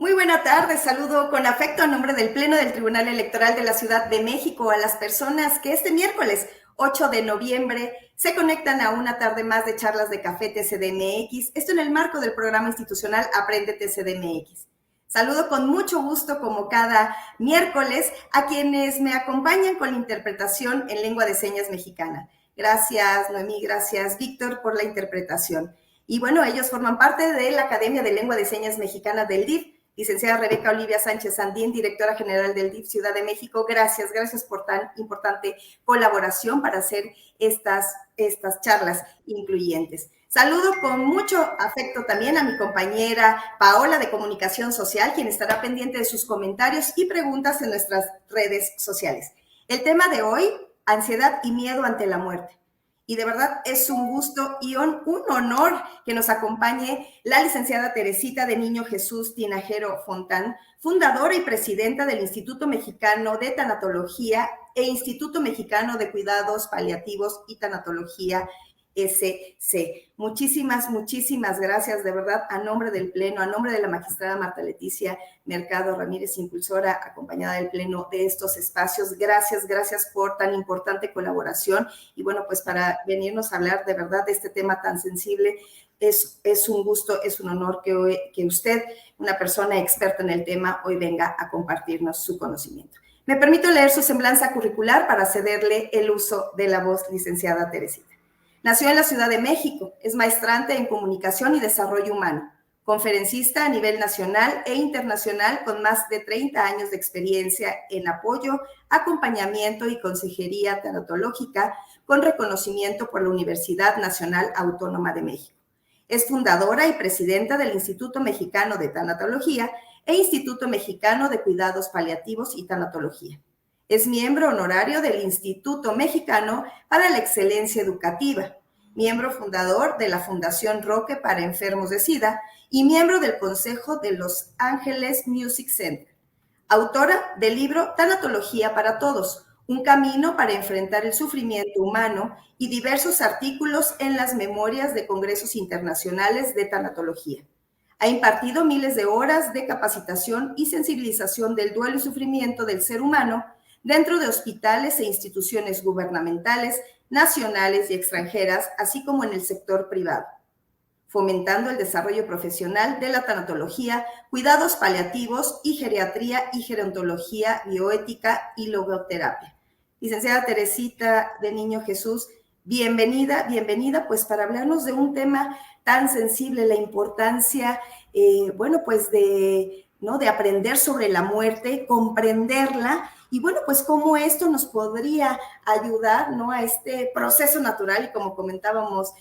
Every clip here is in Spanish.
Muy buena tarde, saludo con afecto a nombre del Pleno del Tribunal Electoral de la Ciudad de México a las personas que este miércoles 8 de noviembre se conectan a una tarde más de charlas de Café TCDMX, esto en el marco del programa institucional Aprende TCDMX. Saludo con mucho gusto, como cada miércoles, a quienes me acompañan con la interpretación en lengua de señas mexicana. Gracias, Noemí, gracias, Víctor, por la interpretación. Y bueno, ellos forman parte de la Academia de Lengua de Señas Mexicana del DIF. Licenciada Rebeca Olivia Sánchez Sandín, directora general del DIF Ciudad de México, gracias por tan importante colaboración para hacer estas charlas incluyentes. Saludo con mucho afecto también a mi compañera Paola de Comunicación Social, quien estará pendiente de sus comentarios y preguntas en nuestras redes sociales. El tema de hoy, ansiedad y miedo ante la muerte. Y de verdad es un gusto y un honor que nos acompañe la licenciada Teresita de Niño Jesús Tinajero Fontán, fundadora y presidenta del Instituto Mexicano de Tanatología e Instituto Mexicano de Cuidados Paliativos y Tanatología SC. Muchísimas gracias, de verdad, a nombre del Pleno, a nombre de la magistrada Marta Leticia Mercado Ramírez, impulsora, acompañada del Pleno de estos espacios. Gracias por tan importante colaboración y bueno, pues para venirnos a hablar de verdad de este tema tan sensible, es un gusto, es un honor que usted, una persona experta en el tema, hoy venga a compartirnos su conocimiento. Me permito leer su semblanza curricular para cederle el uso de la voz, licenciada Teresita. Nació en la Ciudad de México, es maestrante en Comunicación y Desarrollo Humano, conferencista a nivel nacional e internacional con más de 30 años de experiencia en apoyo, acompañamiento y consejería tanatológica con reconocimiento por la Universidad Nacional Autónoma de México. Es fundadora y presidenta del Instituto Mexicano de Tanatología e Instituto Mexicano de Cuidados Paliativos y Tanatología. Es miembro honorario del Instituto Mexicano para la Excelencia Educativa, miembro fundador de la Fundación Roque para Enfermos de SIDA y miembro del Consejo de Los Ángeles Music Center. Autora del libro Tanatología para Todos, un camino para enfrentar el sufrimiento humano y diversos artículos en las memorias de congresos internacionales de tanatología. Ha impartido miles de horas de capacitación y sensibilización del duelo y sufrimiento del ser humano dentro de hospitales e instituciones gubernamentales, nacionales y extranjeras, así como en el sector privado, fomentando el desarrollo profesional de la tanatología, cuidados paliativos y geriatría y gerontología bioética y logoterapia. Licenciada Teresita de Niño Jesús, bienvenida, pues para hablarnos de un tema tan sensible, la importancia, pues de aprender sobre la muerte, comprenderla, y bueno, pues cómo esto nos podría ayudar, ¿no?, a este proceso natural, y como comentábamos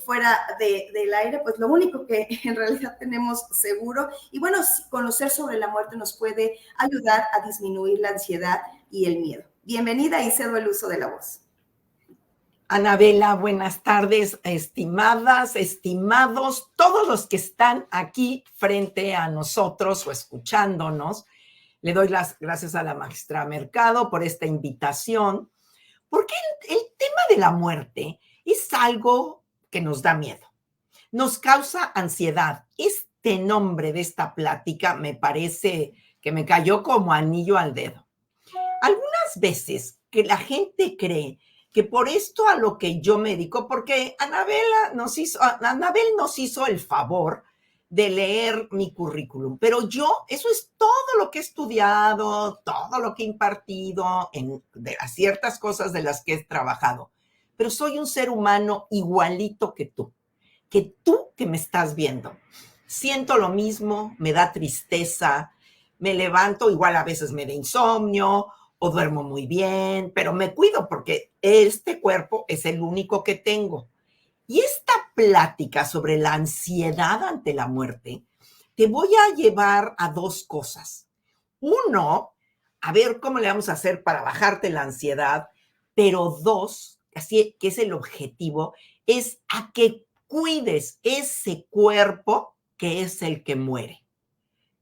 fuera del aire, pues lo único que en realidad tenemos seguro, y bueno, conocer sobre la muerte nos puede ayudar a disminuir la ansiedad y el miedo. Bienvenida y cedo el uso de la voz. Anabela, buenas tardes, estimadas, estimados, todos los que están aquí frente a nosotros o escuchándonos. Le doy las gracias a la magistrada Mercado por esta invitación, porque el tema de la muerte es algo que nos da miedo, nos causa ansiedad. Este nombre de esta plática me parece que me cayó como anillo al dedo. Algunas veces que la gente cree que por esto a lo que yo me dedico, porque Anabel nos hizo el favor de leer mi currículum, pero yo, eso es todo lo que he estudiado, todo lo que he impartido, de las ciertas cosas de las que he trabajado, pero soy un ser humano igualito que tú que me estás viendo. Siento lo mismo, me da tristeza, me levanto, igual a veces me da insomnio, o duermo muy bien, pero me cuido porque este cuerpo es el único que tengo. Y esta plática sobre la ansiedad ante la muerte, te voy a llevar a dos cosas. Uno, a ver cómo le vamos a hacer para bajarte la ansiedad, pero dos, así que es el objetivo, es a que cuides ese cuerpo que es el que muere.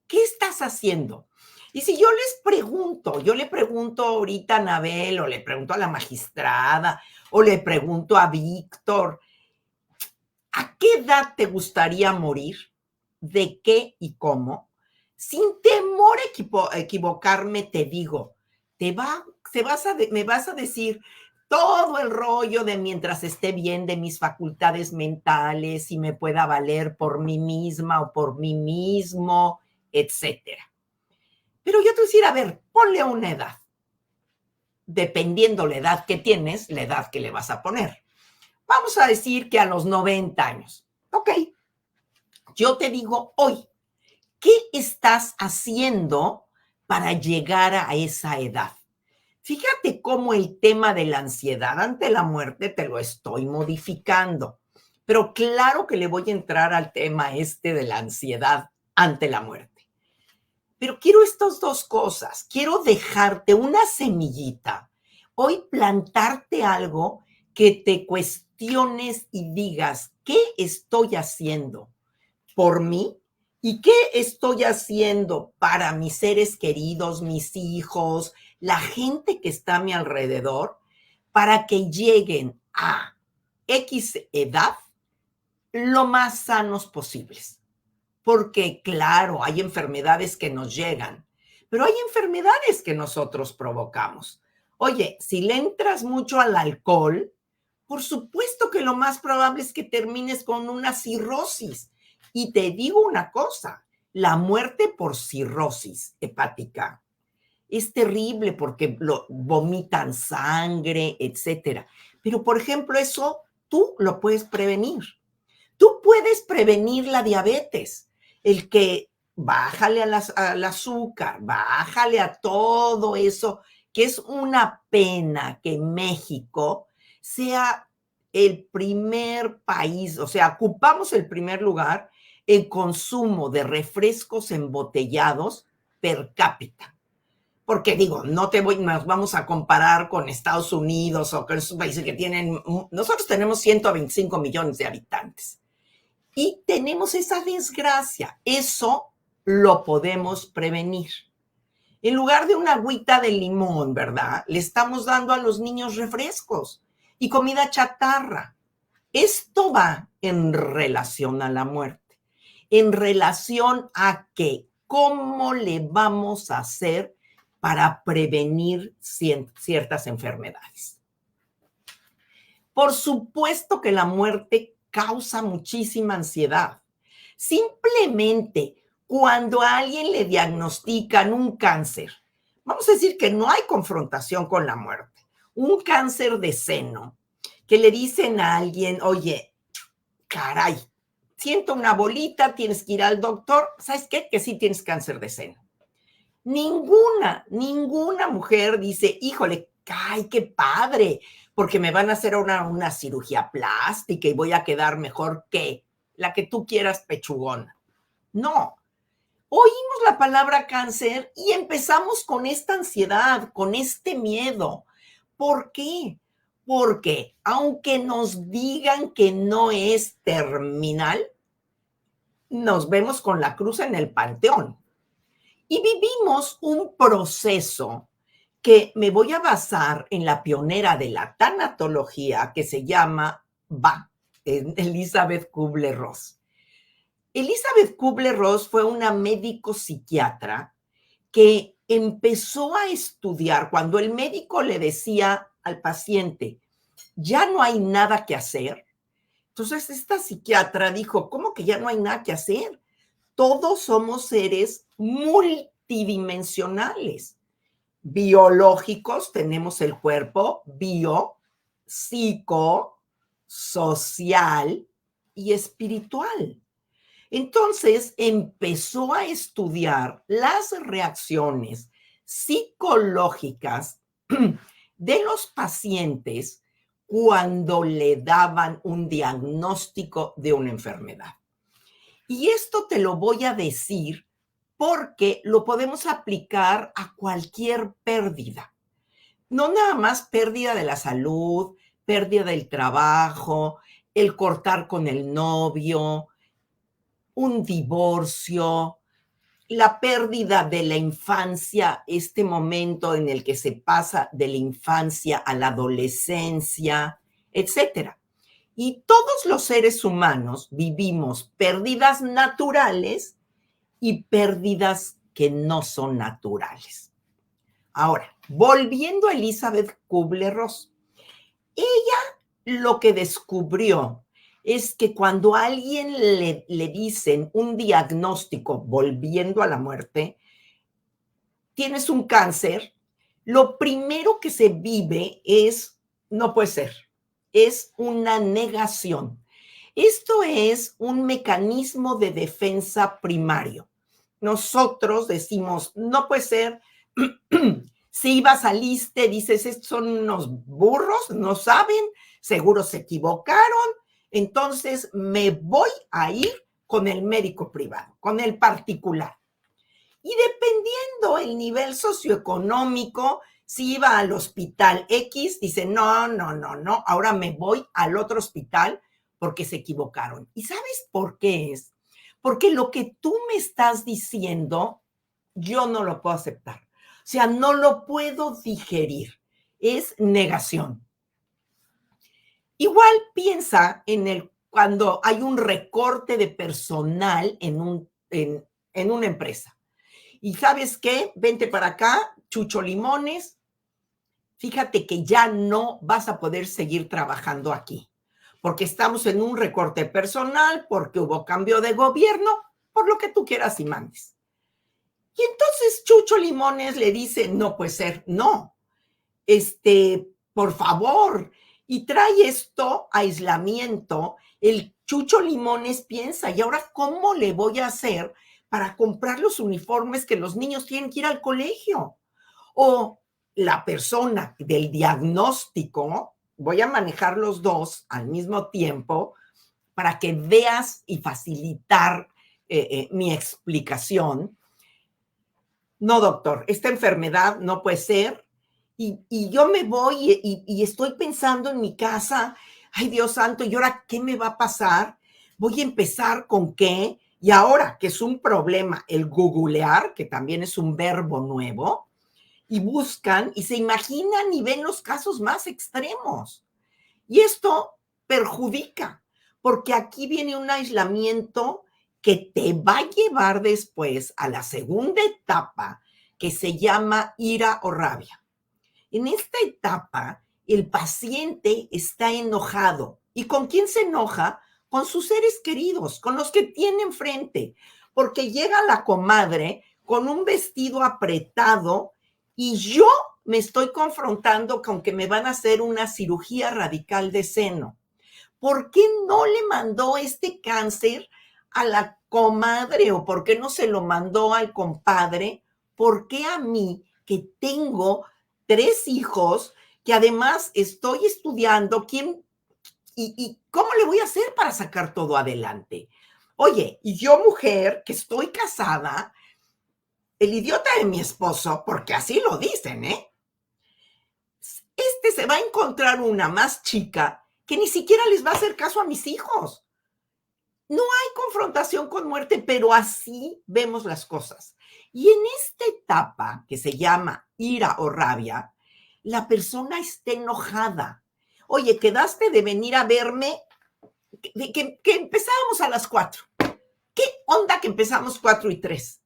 ¿Qué estás haciendo? Y si yo le pregunto ahorita a Anabel, o le pregunto a la magistrada, o le pregunto a Víctor, ¿a qué edad te gustaría morir? ¿De qué y cómo? sin temor a equivocarme, te digo, me vas a decir todo el rollo de mientras esté bien de mis facultades mentales y me pueda valer por mí misma o por mí mismo, etcétera. Pero yo te voy a decir, a ver, ponle una edad. Dependiendo la edad que tienes, la edad que le vas a poner. Vamos a decir que a los 90 años. Ok, yo te digo hoy, ¿qué estás haciendo para llegar a esa edad? Fíjate cómo el tema de la ansiedad ante la muerte te lo estoy modificando. Pero claro que le voy a entrar al tema de la ansiedad ante la muerte. Pero quiero estas dos cosas. Quiero dejarte una semillita. Hoy plantarte algo que te cuestiones y digas, ¿qué estoy haciendo por mí? ¿Y qué estoy haciendo para mis seres queridos, mis hijos, la gente que está a mi alrededor, para que lleguen a X edad lo más sanos posibles? Porque, claro, hay enfermedades que nos llegan, pero hay enfermedades que nosotros provocamos. Oye, si le entras mucho al alcohol, por supuesto que lo más probable es que termines con una cirrosis. Y te digo una cosa, la muerte por cirrosis hepática es terrible porque vomitan sangre, etcétera. Pero, por ejemplo, eso tú lo puedes prevenir. Tú puedes prevenir la diabetes, el que bájale al azúcar, bájale a todo eso, que es una pena que México sea el primer país, o sea, ocupamos el primer lugar en consumo de refrescos embotellados per cápita. Porque digo, nos vamos a comparar con Estados Unidos o con esos países que nosotros tenemos 125 millones de habitantes. Y tenemos esa desgracia. Eso lo podemos prevenir. En lugar de una agüita de limón, ¿verdad? Le estamos dando a los niños refrescos y comida chatarra. Esto va en relación a la muerte, en relación a cómo le vamos a hacer para prevenir ciertas enfermedades. Por supuesto que la muerte causa muchísima ansiedad. Simplemente cuando a alguien le diagnostican un cáncer, vamos a decir que no hay confrontación con la muerte, un cáncer de seno, que le dicen a alguien, oye, caray, siento una bolita, tienes que ir al doctor, ¿sabes qué? Que sí tienes cáncer de seno. Ninguna mujer dice, híjole, ay, qué padre, porque me van a hacer una cirugía plástica y voy a quedar mejor que la que tú quieras pechugona. No, oímos la palabra cáncer y empezamos con esta ansiedad, con este miedo. ¿Por qué? Porque aunque nos digan que no es terminal, nos vemos con la cruz en el panteón. Y vivimos un proceso que me voy a basar en la pionera de la tanatología que se llama Elizabeth Kubler-Ross. Elizabeth Kubler-Ross fue una médico psiquiatra que empezó a estudiar cuando el médico le decía al paciente, ya no hay nada que hacer. Entonces esta psiquiatra dijo, ¿cómo que ya no hay nada que hacer? Todos somos seres multidimensionales. Biológicos, tenemos el cuerpo bio, psico, social y espiritual. Entonces empezó a estudiar las reacciones psicológicas de los pacientes cuando le daban un diagnóstico de una enfermedad. Y esto te lo voy a decir porque lo podemos aplicar a cualquier pérdida. No nada más pérdida de la salud, pérdida del trabajo, el cortar con el novio, un divorcio, la pérdida de la infancia, este momento en el que se pasa de la infancia a la adolescencia, etcétera. Y todos los seres humanos vivimos pérdidas naturales y pérdidas que no son naturales. Ahora, volviendo a Elizabeth Kubler-Ross, ella lo que descubrió es que cuando a alguien le dicen un diagnóstico, volviendo a la muerte, tienes un cáncer, lo primero que se vive es, no puede ser, es una negación. Esto es un mecanismo de defensa primario. Nosotros decimos, no puede ser, si saliste, dices, estos son unos burros, no saben, seguro se equivocaron, entonces me voy a ir con el médico privado, con el particular. Y dependiendo el nivel socioeconómico, si iba al hospital X, dice, no, ahora me voy al otro hospital porque se equivocaron. ¿Y sabes por qué es? Porque lo que tú me estás diciendo, yo no lo puedo aceptar. O sea, no lo puedo digerir. Es negación. Igual piensa cuando hay un recorte de personal en una empresa. Y ¿sabes qué? Vente para acá, Chucho Limones. Fíjate que ya no vas a poder seguir trabajando aquí, porque estamos en un recorte personal, porque hubo cambio de gobierno, por lo que tú quieras y mandes. Y entonces Chucho Limones le dice, no puede ser, no, por favor, y trae esto, aislamiento. El Chucho Limones piensa, ¿y ahora cómo le voy a hacer para comprar los uniformes que los niños tienen que ir al colegio? O la persona del diagnóstico, voy a manejar los dos al mismo tiempo para que veas y facilitar mi explicación. No, doctor, esta enfermedad no puede ser. Y yo me voy y estoy pensando en mi casa, ay Dios santo, ¿y ahora qué me va a pasar? Voy a empezar con qué. Y ahora que es un problema, el googlear, que también es un verbo nuevo, y buscan y se imaginan y ven los casos más extremos. Y esto perjudica, porque aquí viene un aislamiento que te va a llevar después a la segunda etapa que se llama ira o rabia. En esta etapa, el paciente está enojado. ¿Y con quién se enoja? Con sus seres queridos, con los que tiene enfrente, porque llega la comadre con un vestido apretado y yo me estoy confrontando con que me van a hacer una cirugía radical de seno. ¿Por qué no le mandó este cáncer a la comadre o por qué no se lo mandó al compadre? ¿Por qué a mí, que tengo 3 hijos, que además estoy estudiando, y cómo le voy a hacer para sacar todo adelante? Oye, y yo mujer, que estoy casada, el idiota de mi esposo, porque así lo dicen, se va a encontrar una más chica que ni siquiera les va a hacer caso a mis hijos. No hay confrontación con muerte, pero así vemos las cosas. Y en esta etapa que se llama ira o rabia, la persona está enojada. Oye, quedaste de venir a verme, que empezábamos a las 4. ¿Qué onda que empezamos 4:03?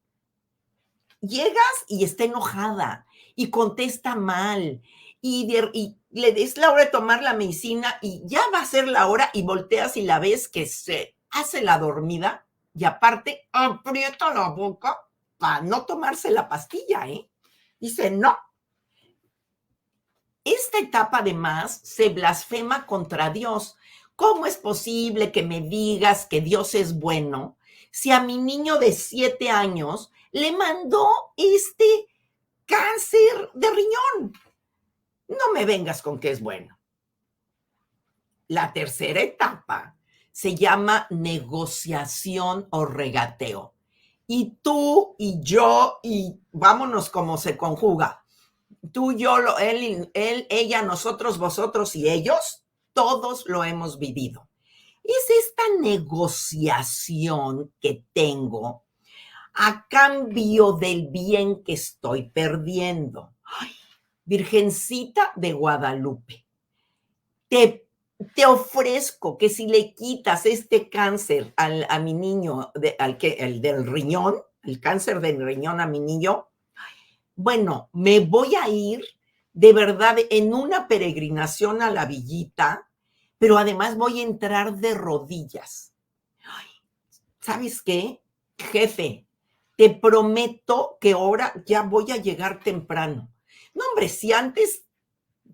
Llegas y está enojada y contesta mal y le des la hora de tomar la medicina y ya va a ser la hora y volteas y la ves que se hace la dormida y aparte aprieta la boca para no tomarse la pastilla, Dice, no. Esta etapa además se blasfema contra Dios. ¿Cómo es posible que me digas que Dios es bueno si a mi niño de 7 años le mandó este cáncer de riñón? No me vengas con que es bueno. La tercera etapa se llama negociación o regateo. Y tú y yo, y vámonos como se conjuga. Tú, yo, él, ella, nosotros, vosotros y ellos, todos lo hemos vivido. Es esta negociación que tengo a cambio del bien que estoy perdiendo. Ay, Virgencita de Guadalupe, te ofrezco que si le quitas este cáncer a mi niño, el del riñón, el cáncer de riñón a mi niño, bueno, me voy a ir de verdad en una peregrinación a la villita, pero además voy a entrar de rodillas. ¿Sabes qué? Jefe, te prometo que ahora ya voy a llegar temprano. No, hombre, si antes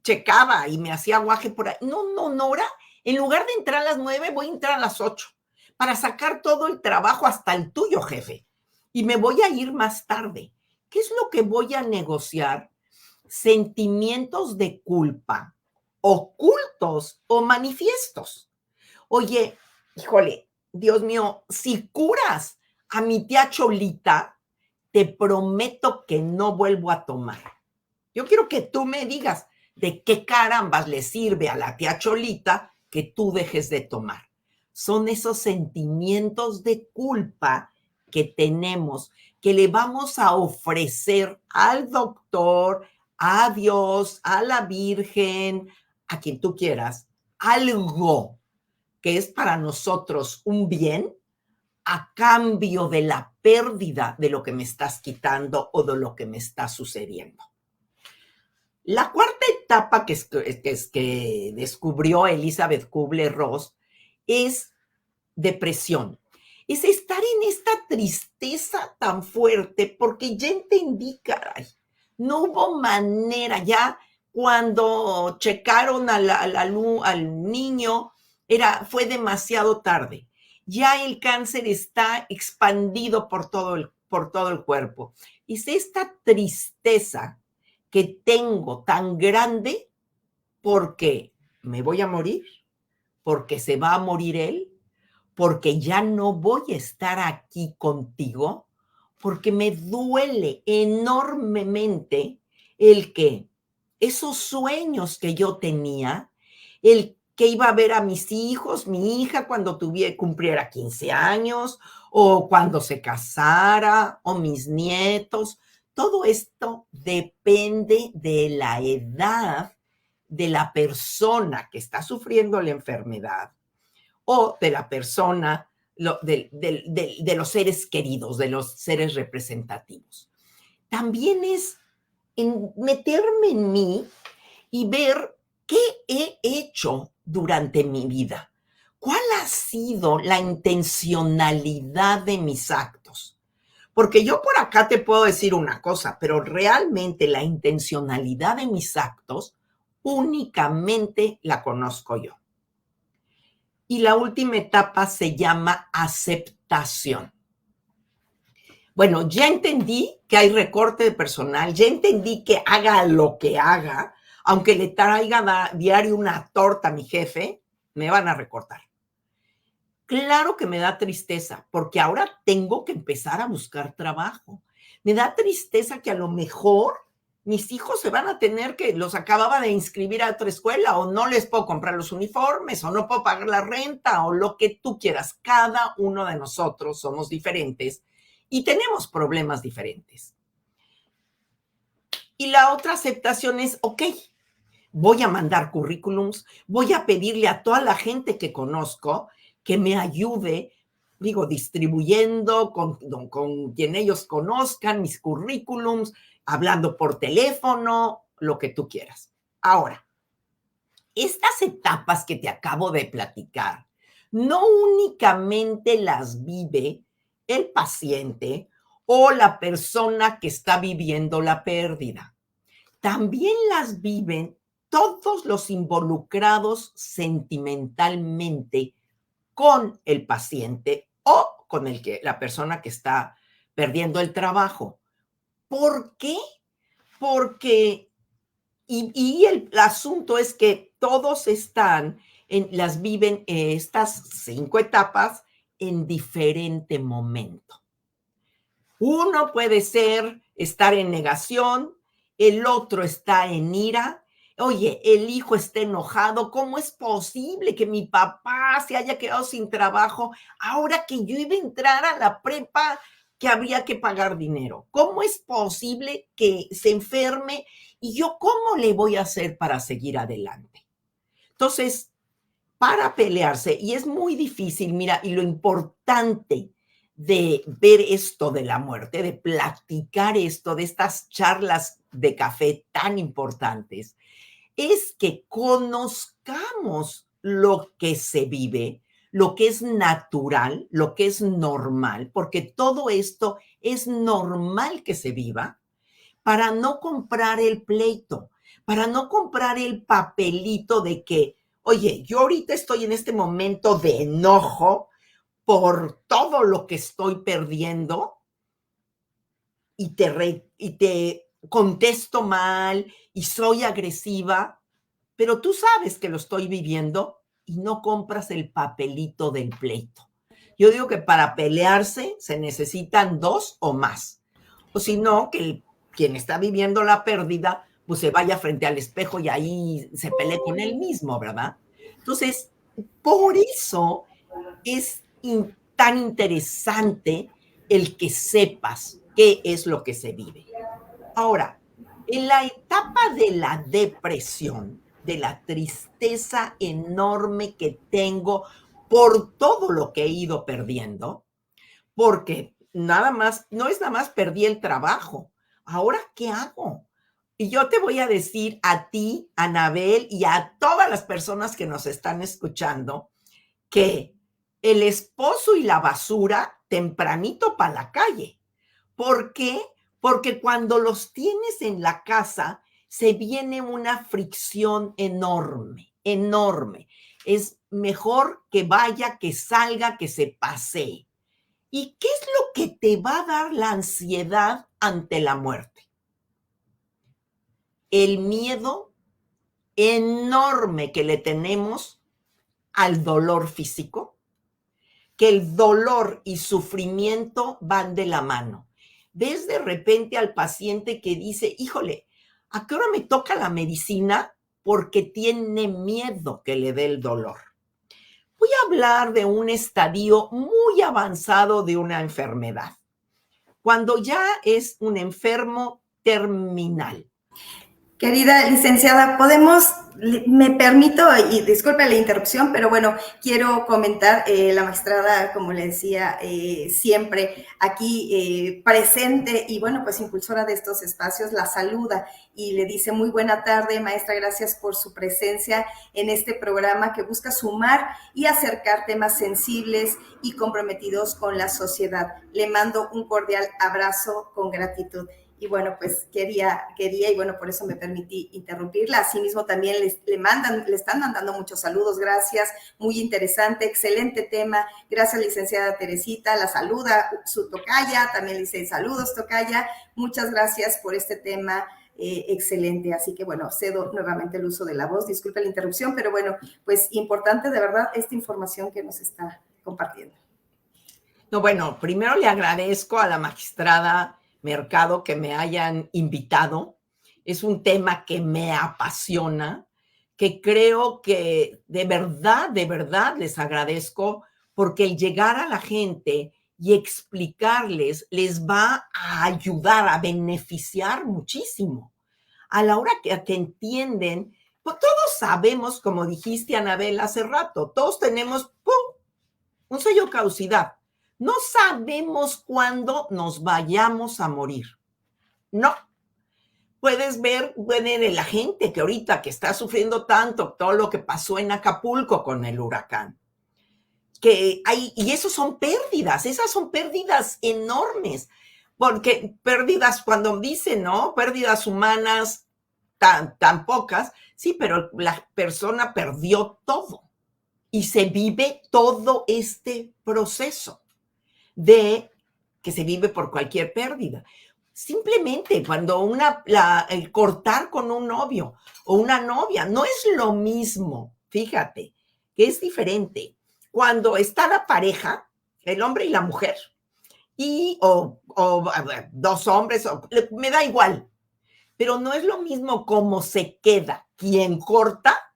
checaba y me hacía aguaje por ahí. No, no, Nora, en lugar de entrar a las 9, voy a entrar a las 8 para sacar todo el trabajo, hasta el tuyo, jefe. Y me voy a ir más tarde. ¿Qué es lo que voy a negociar? Sentimientos de culpa, ocultos o manifiestos. Oye, híjole, Dios mío, si curas a mi tía Cholita, te prometo que no vuelvo a tomar. Yo quiero que tú me digas de qué carambas le sirve a la tía Cholita que tú dejes de tomar. Son esos sentimientos de culpa que tenemos, que le vamos a ofrecer al doctor, a Dios, a la Virgen, a quien tú quieras, algo que es para nosotros un bien a cambio de la pérdida de lo que me estás quitando o de lo que me está sucediendo. La cuarta etapa que descubrió Elizabeth Kubler-Ross es depresión. Es estar en esta tristeza tan fuerte porque ya entendí, caray, no hubo manera ya cuando checaron al niño, fue demasiado tarde. Ya el cáncer está expandido por todo el cuerpo. Es esta tristeza que tengo tan grande porque me voy a morir, porque se va a morir él, porque ya no voy a estar aquí contigo, porque me duele enormemente el que esos sueños que yo tenía, el que iba a ver a mis hijos, mi hija cuando cumpliera 15 años, o cuando se casara, o mis nietos, todo esto depende de la edad de la persona que está sufriendo la enfermedad o de la persona, de los seres queridos, de los seres representativos. También es meterme en mí y ver qué he hecho durante mi vida. ¿Cuál ha sido la intencionalidad de mis actos? Porque yo por acá te puedo decir una cosa, pero realmente la intencionalidad de mis actos únicamente la conozco yo. Y la última etapa se llama aceptación. Bueno, ya entendí que hay recorte de personal, ya entendí que haga lo que haga, aunque le traiga diario una torta a mi jefe, me van a recortar. Claro que me da tristeza, porque ahora tengo que empezar a buscar trabajo. Me da tristeza que a lo mejor mis hijos se van a tener los acababa de inscribir a otra escuela, o no les puedo comprar los uniformes, o no puedo pagar la renta, o lo que tú quieras. Cada uno de nosotros somos diferentes y tenemos problemas diferentes. Y la otra aceptación es, ok, voy a mandar currículums, voy a pedirle a toda la gente que conozco que me ayude, distribuyendo con quien ellos conozcan mis currículums, hablando por teléfono, lo que tú quieras. Ahora, estas etapas que te acabo de platicar, no únicamente las vive el paciente o la persona que está viviendo la pérdida, también las viven todos los involucrados sentimentalmente con el paciente o con la persona que está perdiendo el trabajo. ¿Por qué? Porque, y el asunto es que todos las viven estas 5 etapas en diferente momento. Uno puede estar en negación, el otro está en ira. Oye, el hijo está enojado. ¿Cómo es posible que mi papá se haya quedado sin trabajo ahora que yo iba a entrar a la prepa que habría que pagar dinero? ¿Cómo es posible que se enferme y yo cómo le voy a hacer para seguir adelante? Entonces, para pelearse, y es muy difícil, mira, y lo importante de ver esto de la muerte, de platicar esto, de estas charlas de café tan importantes, es que conozcamos lo que se vive, lo que es natural, lo que es normal, porque todo esto es normal que se viva, para no comprar el pleito, para no comprar el papelito de que, oye, yo ahorita estoy en este momento de enojo por todo lo que estoy perdiendo y te contesto mal y soy agresiva, pero tú sabes que lo estoy viviendo y no compras el papelito del pleito. Yo digo que para pelearse se necesitan dos o más. O si no, que quien está viviendo la pérdida, pues se vaya frente al espejo y ahí se pelee con él mismo, ¿verdad? Entonces, por eso es tan interesante el que sepas qué es lo que se vive. Ahora, en la etapa de la depresión, de la tristeza enorme que tengo por todo lo que he ido perdiendo, porque nada más, no es nada más perdí el trabajo. Ahora, ¿qué hago? Y yo te voy a decir a ti, a Anabel y a todas las personas que nos están escuchando que el esposo y la basura tempranito para la calle. ¿Por qué? Porque cuando los tienes en la casa, se viene una fricción enorme, enorme. Es mejor que vaya, que salga, que se pasee. ¿Y qué es lo que te va a dar la ansiedad ante la muerte? El miedo enorme que le tenemos al dolor físico, que el dolor y sufrimiento van de la mano. Ves de repente al paciente que dice, híjole, ¿a qué hora me toca la medicina? Porque tiene miedo que le dé el dolor. Voy a hablar de un estadio muy avanzado de una enfermedad, cuando ya es un enfermo terminal. Querida licenciada, me permito, y disculpe la interrupción, pero bueno, quiero comentar, la magistrada, como le decía, siempre aquí presente y bueno, pues impulsora de estos espacios, la saluda y le dice muy buena tarde, maestra, gracias por su presencia en este programa que busca sumar y acercar temas sensibles y comprometidos con la sociedad. Le mando un cordial abrazo con gratitud. Y bueno, pues quería, y bueno, por eso me permití interrumpirla. Asimismo, también le están mandando muchos saludos, gracias, muy interesante, excelente tema. Gracias, licenciada Teresita, la saluda su tocaya, también le dice saludos, tocaya. Muchas gracias por este tema. Excelente, así que bueno, cedo nuevamente el uso de la voz, disculpe la interrupción, pero bueno, pues importante de verdad esta información que nos está compartiendo. No, bueno, primero le agradezco a la magistrada Mercado que me hayan invitado. Es un tema que me apasiona, que creo que de verdad les agradezco porque el llegar a la gente y explicarles les va a ayudar, a beneficiar muchísimo. A la hora que entienden, pues todos sabemos, como dijiste, Anabel, hace rato, todos tenemos un sello caducidad. No sabemos cuándo nos vayamos a morir. No. Puedes ver, de la gente que ahorita que está sufriendo tanto, todo lo que pasó en Acapulco con el huracán. Y eso son pérdidas, esas son pérdidas enormes, porque pérdidas, cuando dicen, ¿no? Pérdidas humanas tan pocas, sí, pero la persona perdió todo y se vive todo este proceso de que se vive por cualquier pérdida. Simplemente cuando el cortar con un novio o una novia no es lo mismo, fíjate, que es diferente. Cuando está la pareja, el hombre y la mujer, o dos hombres, me da igual, pero no es lo mismo cómo se queda quien corta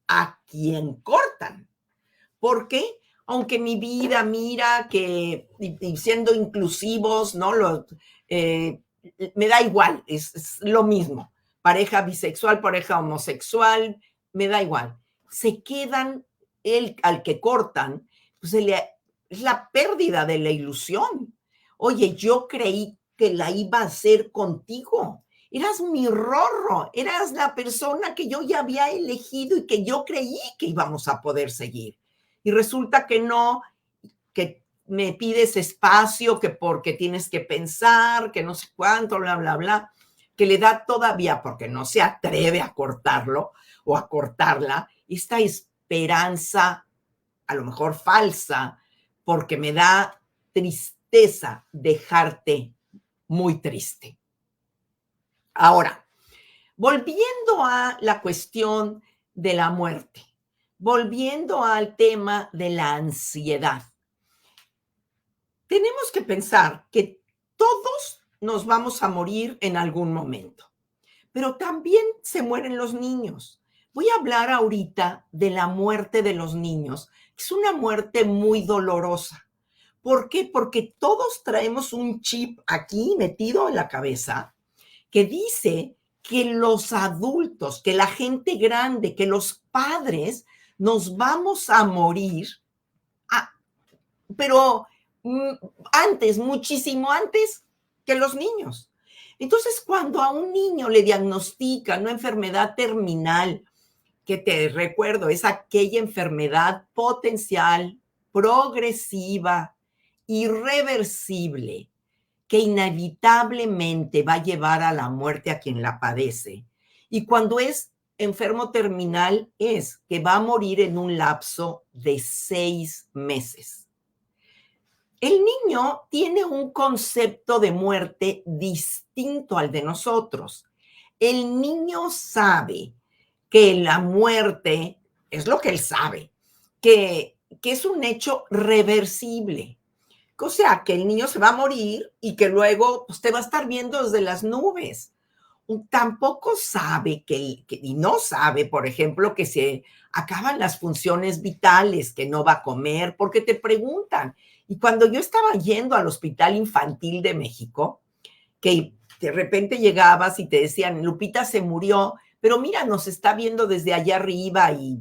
a quien cortan. ¿Por qué? Aunque mi vida, mira, que y siendo inclusivos, ¿no? Me da igual, es lo mismo. Pareja bisexual, pareja homosexual, me da igual. Se quedan, al que cortan, pues es la pérdida de la ilusión. Oye, yo creí que la iba a hacer contigo. Eras mi Rorro, eras la persona que yo ya había elegido y que yo creí que íbamos a poder seguir. Y resulta que no, que me pides espacio, que porque tienes que pensar, que no sé cuánto, bla, bla, bla, que le da todavía, porque no se atreve a cortarlo o a cortarla, esta esperanza, a lo mejor falsa, porque me da tristeza dejarte muy triste. Ahora, volviendo a la cuestión de la muerte, volviendo al tema de la ansiedad, tenemos que pensar que todos nos vamos a morir en algún momento, pero también se mueren los niños. Voy a hablar ahorita de la muerte de los niños, que es una muerte muy dolorosa. ¿Por qué? Porque todos traemos un chip aquí metido en la cabeza que dice que los adultos, que la gente grande, que los padres nos vamos a morir, pero antes, muchísimo antes que los niños. Entonces, cuando a un niño le diagnostican una enfermedad terminal, que te recuerdo, es aquella enfermedad potencial, progresiva, irreversible, que inevitablemente va a llevar a la muerte a quien la padece. Y cuando es enfermo terminal, es que va a morir en un lapso de 6 meses. El niño tiene un concepto de muerte distinto al de nosotros. El niño sabe que la muerte es lo que él sabe, que es un hecho reversible. O sea, que el niño se va a morir y que luego pues, te va a estar viendo desde las nubes. Tampoco sabe y no sabe, por ejemplo, que se acaban las funciones vitales, que no va a comer, porque te preguntan. Y cuando yo estaba yendo al Hospital Infantil de México, que de repente llegabas y te decían, Lupita se murió, pero mira, nos está viendo desde allá arriba y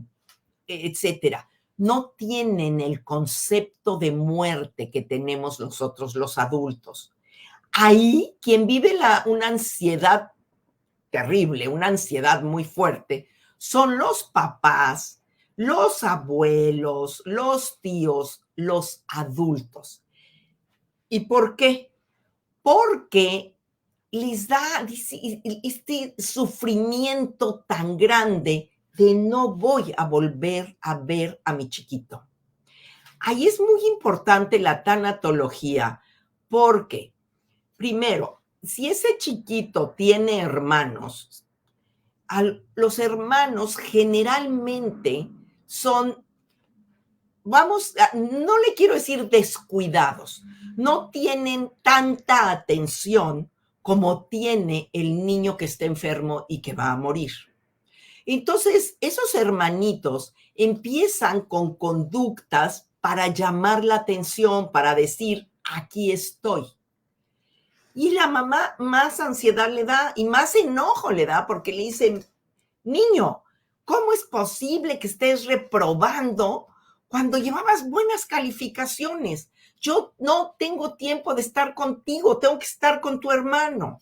etcétera. No tienen el concepto de muerte que tenemos nosotros los adultos. Ahí quien vive una ansiedad terrible, una ansiedad muy fuerte, son los papás, los abuelos, los tíos, los adultos. ¿Y por qué? Porque les da este sufrimiento tan grande de no voy a volver a ver a mi chiquito. Ahí es muy importante la tanatología porque, primero, si ese chiquito tiene hermanos, los hermanos generalmente son, no le quiero decir descuidados, no tienen tanta atención como tiene el niño que está enfermo y que va a morir. Entonces, esos hermanitos empiezan con conductas para llamar la atención, para decir, aquí estoy. Y la mamá más ansiedad le da y más enojo le da porque le dicen, niño, ¿cómo es posible que estés reprobando cuando llevabas buenas calificaciones? Yo no tengo tiempo de estar contigo, tengo que estar con tu hermano.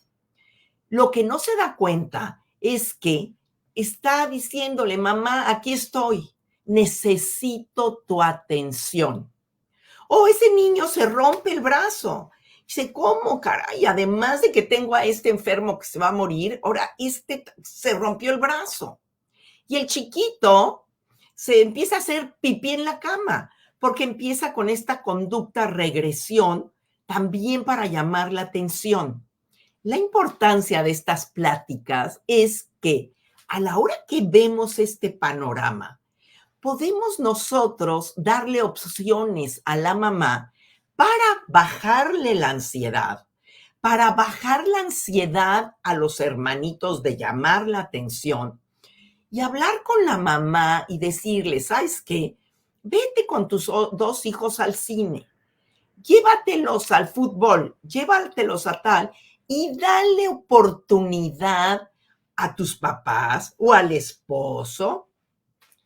Lo que no se da cuenta es que está diciéndole, mamá, aquí estoy, necesito tu atención. O ese niño se rompe el brazo. Dice, ¿cómo, caray? Además de que tengo a este enfermo que se va a morir, ahora se rompió el brazo. Y el chiquito se empieza a hacer pipí en la cama, porque empieza con esta conducta regresión también para llamar la atención. La importancia de estas pláticas es que a la hora que vemos este panorama, podemos nosotros darle opciones a la mamá para bajarle la ansiedad, para bajar la ansiedad a los hermanitos de llamar la atención y hablar con la mamá y decirle, ¿sabes qué? Vete con tus 2 hijos al cine, llévatelos al fútbol, llévatelos a tal y dale oportunidad a tus papás o al esposo,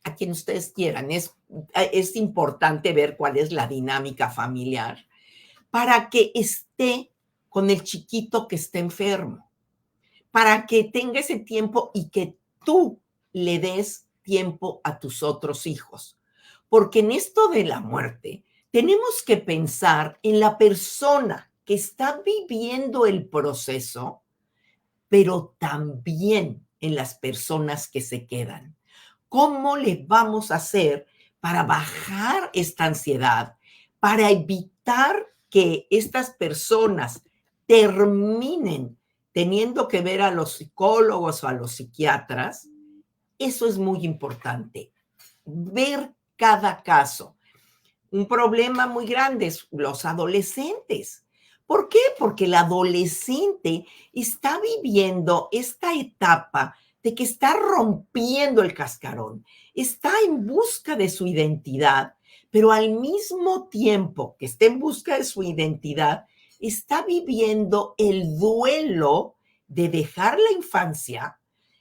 a quien ustedes quieran, es es importante ver cuál es la dinámica familiar para que esté con el chiquito que está enfermo, para que tenga ese tiempo y que tú le des tiempo a tus otros hijos. Porque en esto de la muerte, tenemos que pensar en la persona que está viviendo el proceso, pero también en las personas que se quedan. ¿Cómo le vamos a hacer para bajar esta ansiedad, para evitar que estas personas terminen teniendo que ver a los psicólogos o a los psiquiatras? Eso es muy importante, ver cada caso. Un problema muy grande es los adolescentes. ¿Por qué? Porque el adolescente está viviendo esta etapa de que está rompiendo el cascarón, está en busca de su identidad, pero al mismo tiempo que está en busca de su identidad, está viviendo el duelo de dejar la infancia.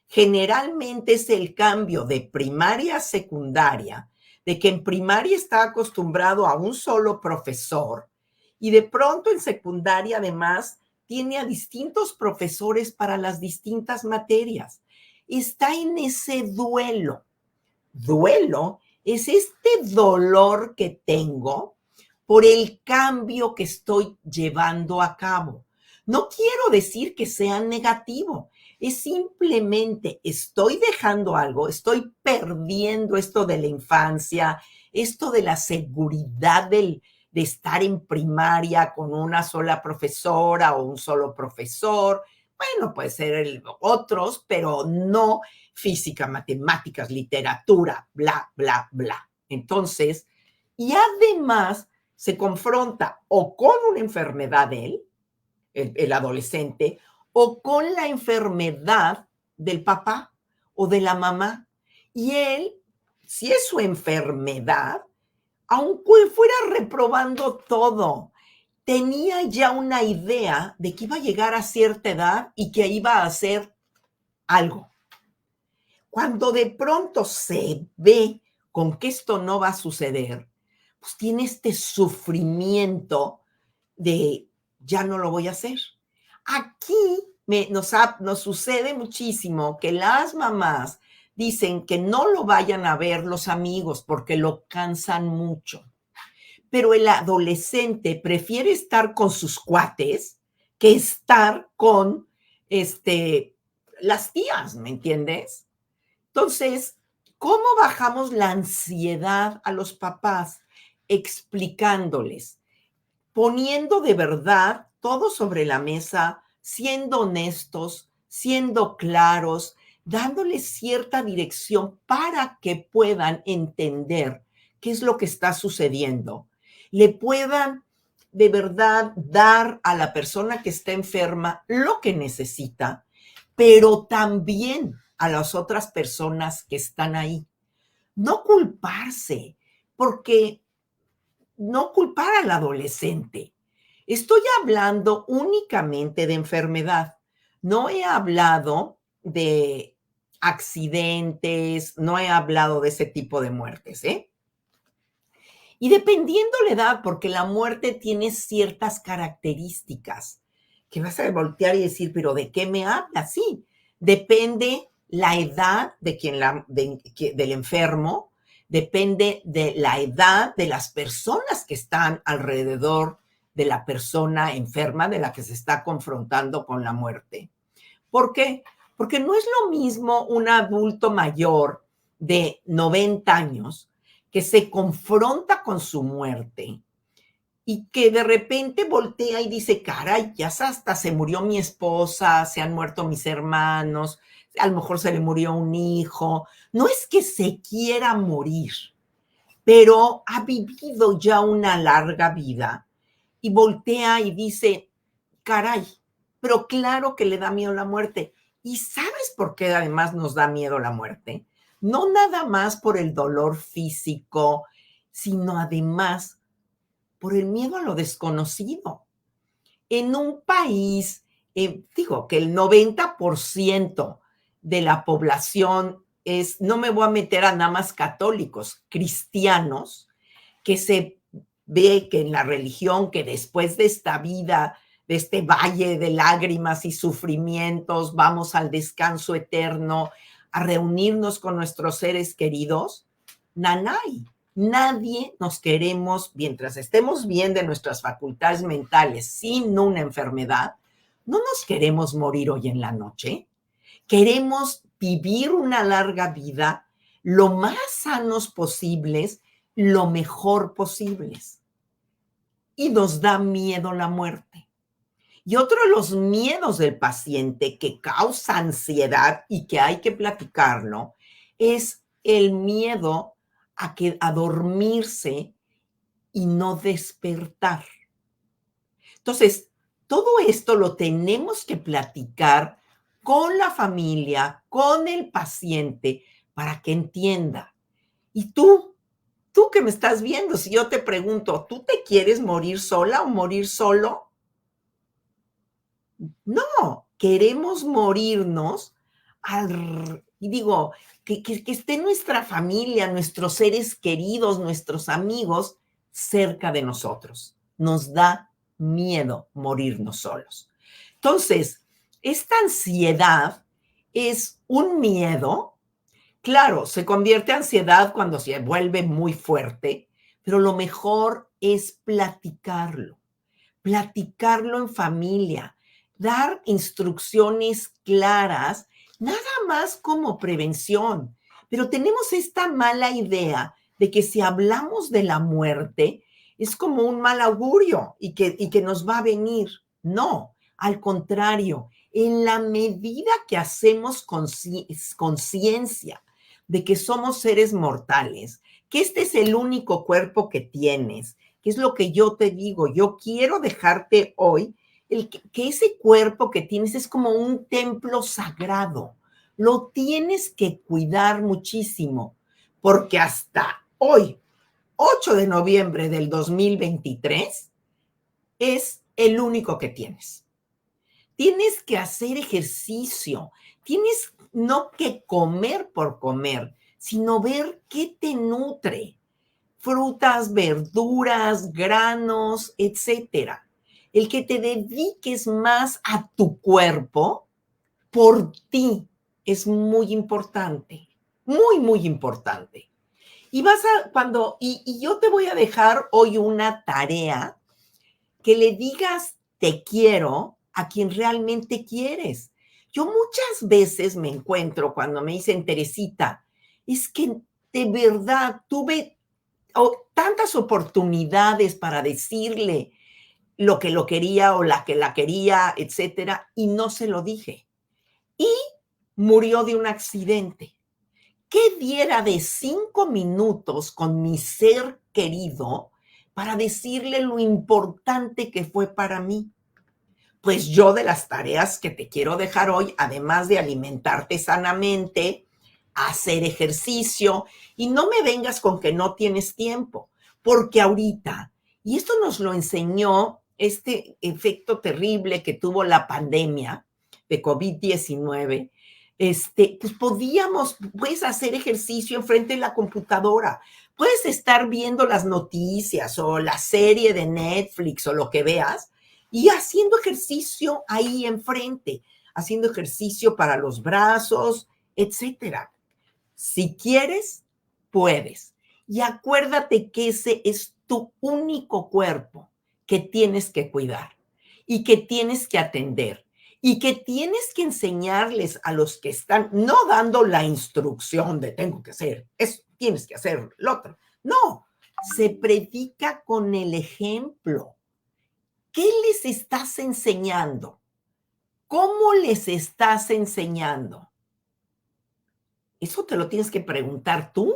Generalmente es el cambio de primaria a secundaria, de que en primaria está acostumbrado a un solo profesor y de pronto en secundaria además tiene a distintos profesores para las distintas materias. Está en ese duelo. Duelo es este dolor que tengo por el cambio que estoy llevando a cabo. No quiero decir que sea negativo, es simplemente estoy dejando algo, estoy perdiendo esto de la infancia, esto de la seguridad de estar en primaria con una sola profesora o un solo profesor. Bueno, puede ser otros, pero no física, matemáticas, literatura, bla, bla, bla. Entonces, y además se confronta o con una enfermedad de él, el adolescente, o con la enfermedad del papá o de la mamá. Y él, si es su enfermedad, aunque fuera reprobando todo, tenía ya una idea de que iba a llegar a cierta edad y que iba a hacer algo. Cuando de pronto se ve con que esto no va a suceder, pues tiene este sufrimiento de ya no lo voy a hacer. Aquí nos sucede muchísimo que las mamás dicen que no lo vayan a ver los amigos porque lo cansan mucho. Pero el adolescente prefiere estar con sus cuates que estar con las tías, ¿me entiendes? Entonces, ¿cómo bajamos la ansiedad a los papás? Explicándoles, poniendo de verdad todo sobre la mesa, siendo honestos, siendo claros, dándoles cierta dirección para que puedan entender qué es lo que está sucediendo. Le puedan de verdad dar a la persona que está enferma lo que necesita, pero también a las otras personas que están ahí. No culparse, porque no culpar al adolescente. Estoy hablando únicamente de enfermedad. No he hablado de accidentes, no he hablado de ese tipo de muertes, ¿eh? Y dependiendo la edad, porque la muerte tiene ciertas características, que vas a voltear y decir, pero ¿de qué me hablas? Sí, depende la edad de del enfermo, depende de la edad de las personas que están alrededor de la persona enferma de la que se está confrontando con la muerte. ¿Por qué? Porque no es lo mismo un adulto mayor de 90 años que se confronta con su muerte y que de repente voltea y dice, caray, ya hasta se murió mi esposa, se han muerto mis hermanos, a lo mejor se le murió un hijo. No es que se quiera morir, pero ha vivido ya una larga vida y voltea y dice, caray, pero claro que le da miedo la muerte. ¿Y sabes por qué además nos da miedo la muerte? No nada más por el dolor físico, sino además por el miedo a lo desconocido. En un país, digo que el 90% de la población no me voy a meter a nada más católicos, cristianos, que se ve que en la religión, que después de esta vida, de este valle de lágrimas y sufrimientos, vamos al descanso eterno, a reunirnos con nuestros seres queridos. Nanay, nadie nos queremos, mientras estemos bien de nuestras facultades mentales, sin una enfermedad, no nos queremos morir hoy en la noche. Queremos vivir una larga vida, lo más sanos posibles, lo mejor posibles. Y nos da miedo la muerte. Y otro de los miedos del paciente que causa ansiedad y que hay que platicarlo es el miedo a dormirse y no despertar. Entonces, todo esto lo tenemos que platicar con la familia, con el paciente, para que entienda. Y tú que me estás viendo, si yo te pregunto, ¿tú te quieres morir sola o morir solo? No, queremos morirnos y digo, que esté nuestra familia, nuestros seres queridos, nuestros amigos cerca de nosotros. Nos da miedo morirnos solos. Entonces, esta ansiedad es un miedo. Claro, se convierte en ansiedad cuando se vuelve muy fuerte, pero lo mejor es platicarlo en familia, dar instrucciones claras, nada más como prevención. Pero tenemos esta mala idea de que si hablamos de la muerte, es como un mal augurio y que nos va a venir. No, al contrario, en la medida que hacemos conciencia de que somos seres mortales, que este es el único cuerpo que tienes, que es lo que yo te digo, yo quiero dejarte hoy, que ese cuerpo que tienes es como un templo sagrado, lo tienes que cuidar muchísimo, porque hasta hoy, 8 de noviembre del 2023, es el único que tienes. Tienes que hacer ejercicio, tienes no que comer por comer, sino ver qué te nutre. Frutas, verduras, granos, etcétera. El que te dediques más a tu cuerpo por ti es muy importante, muy, muy importante. Y y yo te voy a dejar hoy una tarea que le digas te quiero a quien realmente quieres. Yo muchas veces me encuentro cuando me dicen, Teresita, es que de verdad tuve tantas oportunidades para decirle lo que lo quería o la que la quería, etcétera, y no se lo dije. Y murió de un accidente. ¿Qué diera de 5 minutos con mi ser querido para decirle lo importante que fue para mí? Pues yo, de las tareas que te quiero dejar hoy, además de alimentarte sanamente, hacer ejercicio, y no me vengas con que no tienes tiempo, porque ahorita, y esto nos lo enseñó este efecto terrible que tuvo la pandemia de COVID-19, pues puedes hacer ejercicio enfrente de la computadora, puedes estar viendo las noticias o la serie de Netflix o lo que veas, y haciendo ejercicio ahí enfrente, haciendo ejercicio para los brazos, etcétera. Si quieres, puedes. Y acuérdate que ese es tu único cuerpo que tienes que cuidar y que tienes que atender y que tienes que enseñarles a los que están, no dando la instrucción de tengo que hacer eso, tienes que hacer lo otro. No, se predica con el ejemplo. ¿Qué les estás enseñando? ¿Cómo les estás enseñando? Eso te lo tienes que preguntar tú.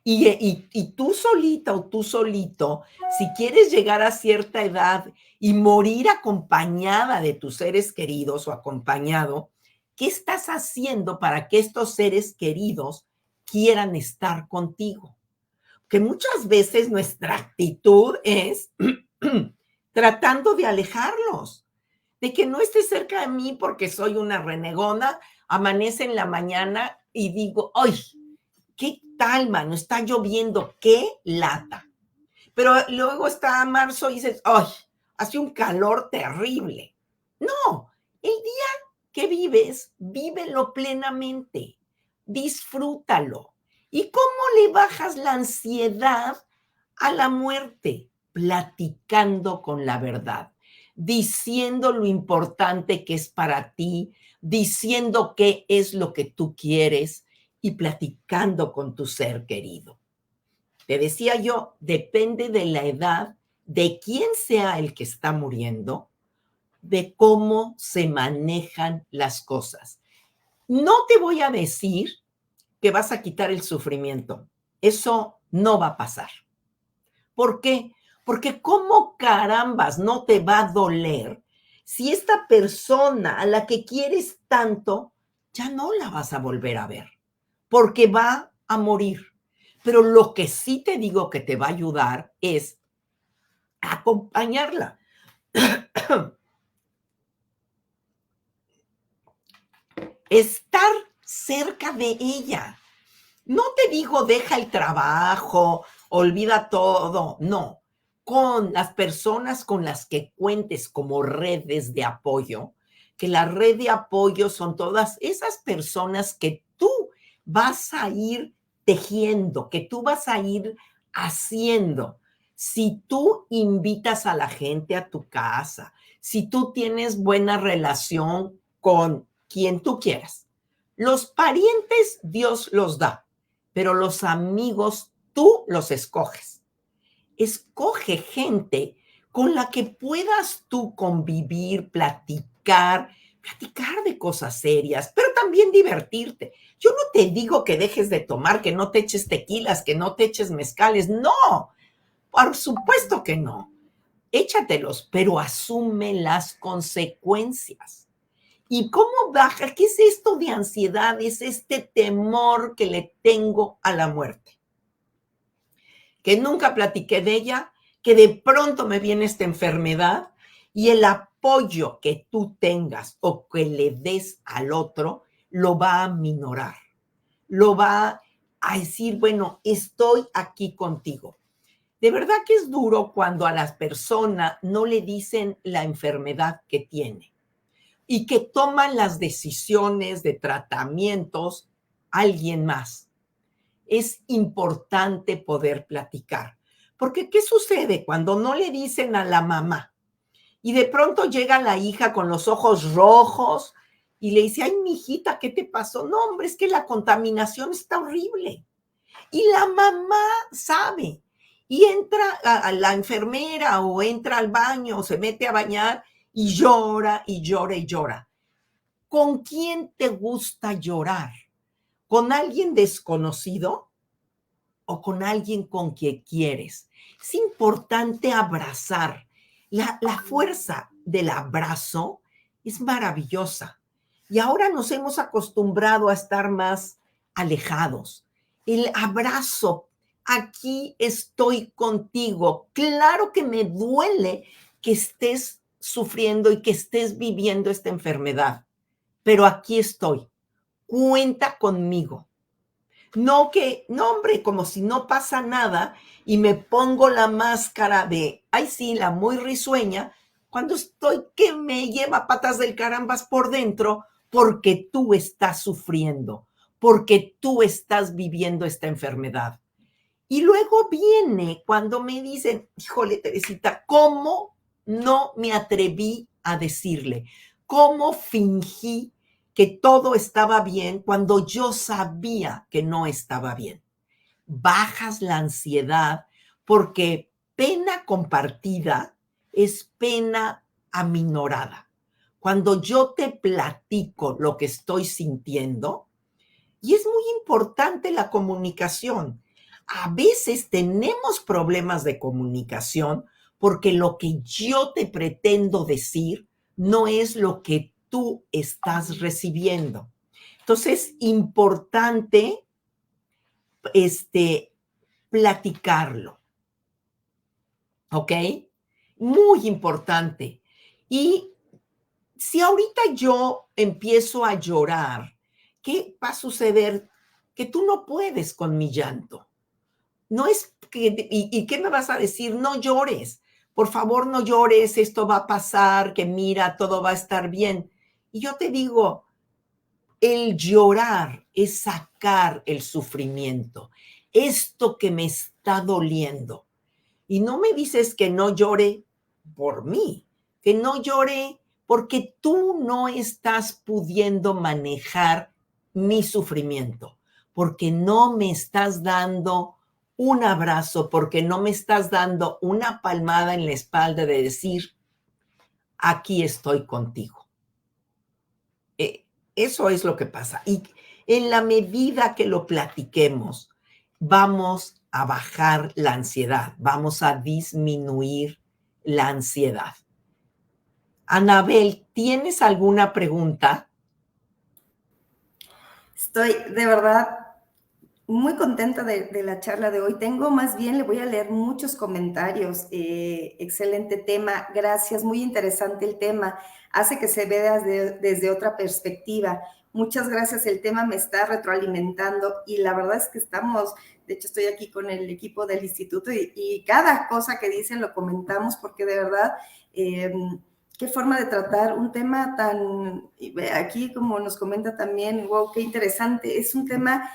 Y tú solita o tú solito, si quieres llegar a cierta edad y morir acompañada de tus seres queridos o acompañado, ¿qué estás haciendo para que estos seres queridos quieran estar contigo? Que muchas veces nuestra actitud es tratando de alejarlos, de que no esté cerca de mí porque soy una renegona, amanece en la mañana y digo, ¡ay! ¿Qué tal, mano? Está lloviendo, qué lata. Pero luego está marzo y dices, ¡ay! Hace un calor terrible. No, el día que vives, vívelo plenamente, disfrútalo. ¿Y cómo le bajas la ansiedad a la muerte? Platicando con la verdad, diciendo lo importante que es para ti, diciendo qué es lo que tú quieres y platicando con tu ser querido. Te decía yo, depende de la edad, de quién sea el que está muriendo, de cómo se manejan las cosas. No te voy a decir que vas a quitar el sufrimiento. Eso no va a pasar. ¿Por qué? Porque cómo carambas no te va a doler si esta persona a la que quieres tanto ya no la vas a volver a ver, porque va a morir. Pero lo que sí te digo que te va a ayudar es acompañarla. Estar cerca de ella. No te digo deja el trabajo, olvida todo, no. Con las personas con las que cuentes como redes de apoyo, que la red de apoyo son todas esas personas que tú vas a ir tejiendo, que tú vas a ir haciendo. Si tú invitas a la gente a tu casa, si tú tienes buena relación con quien tú quieras, los parientes Dios los da, pero los amigos tú los escoges. Escoge gente con la que puedas tú convivir, platicar de cosas serias, pero también divertirte. Yo no te digo que dejes de tomar, que no te eches tequilas, que no te eches mezcales, no, por supuesto que no. Échatelos, pero asume las consecuencias. ¿Y cómo baja? ¿Qué es esto de ansiedad? Es este temor que le tengo a la muerte. Que nunca platiqué de ella, que de pronto me viene esta enfermedad y el apoyo que tú tengas o que le des al otro lo va a minorar. Lo va a decir, bueno, estoy aquí contigo. De verdad que es duro cuando a las personas no le dicen la enfermedad que tiene y que toman las decisiones de tratamientos alguien más. Es importante poder platicar. Porque, ¿qué sucede cuando no le dicen a la mamá? Y de pronto llega la hija con los ojos rojos y le dice, ay, mijita, ¿qué te pasó? No, hombre, es que la contaminación está horrible. Y la mamá sabe. Y entra a la enfermera o entra al baño o se mete a bañar y llora y llora y llora. ¿Con quién te gusta llorar? ¿Con alguien desconocido o con alguien con quien quieres? Es importante abrazar. La fuerza del abrazo es maravillosa. Y ahora nos hemos acostumbrado a estar más alejados. El abrazo, aquí estoy contigo. Claro que me duele que estés sufriendo y que estés viviendo esta enfermedad, pero aquí estoy. Cuenta conmigo. No que, no hombre, como si no pasa nada y me pongo la máscara de, ay sí, la muy risueña, cuando estoy que me lleva patas del carambas por dentro porque tú estás sufriendo, porque tú estás viviendo esta enfermedad. Y luego viene cuando me dicen, híjole, Teresita, ¿cómo no me atreví a decirle? ¿Cómo fingí que todo estaba bien cuando yo sabía que no estaba bien? Bajas la ansiedad porque pena compartida es pena aminorada. Cuando yo te platico lo que estoy sintiendo, y es muy importante la comunicación. A veces tenemos problemas de comunicación porque lo que yo te pretendo decir no es lo que tú estás recibiendo. Entonces, importante platicarlo, ¿ok? Muy importante. Y si ahorita yo empiezo a llorar, ¿qué va a suceder? Que tú no puedes con mi llanto. No es que, ¿y qué me vas a decir? No llores, por favor no llores, esto va a pasar, que mira, todo va a estar bien. Y yo te digo, el llorar es sacar el sufrimiento, esto que me está doliendo. Y no me dices que no llore por mí, que no llore porque tú no estás pudiendo manejar mi sufrimiento, porque no me estás dando un abrazo, porque no me estás dando una palmada en la espalda de decir, aquí estoy contigo. Eso es lo que pasa. Y en la medida que lo platiquemos, vamos a bajar la ansiedad, vamos a disminuir la ansiedad. Anabel, ¿tienes alguna pregunta? Estoy de verdad muy contenta de la charla de hoy. Tengo más bien, le voy a leer muchos comentarios. Excelente tema, gracias, muy interesante el tema. Hace que se vea desde otra perspectiva. Muchas gracias, el tema me está retroalimentando y la verdad es que estamos, de hecho estoy aquí con el equipo del instituto y cada cosa que dicen lo comentamos porque de verdad... qué forma de tratar un tema tan, aquí como nos comenta también, wow, qué interesante, es un tema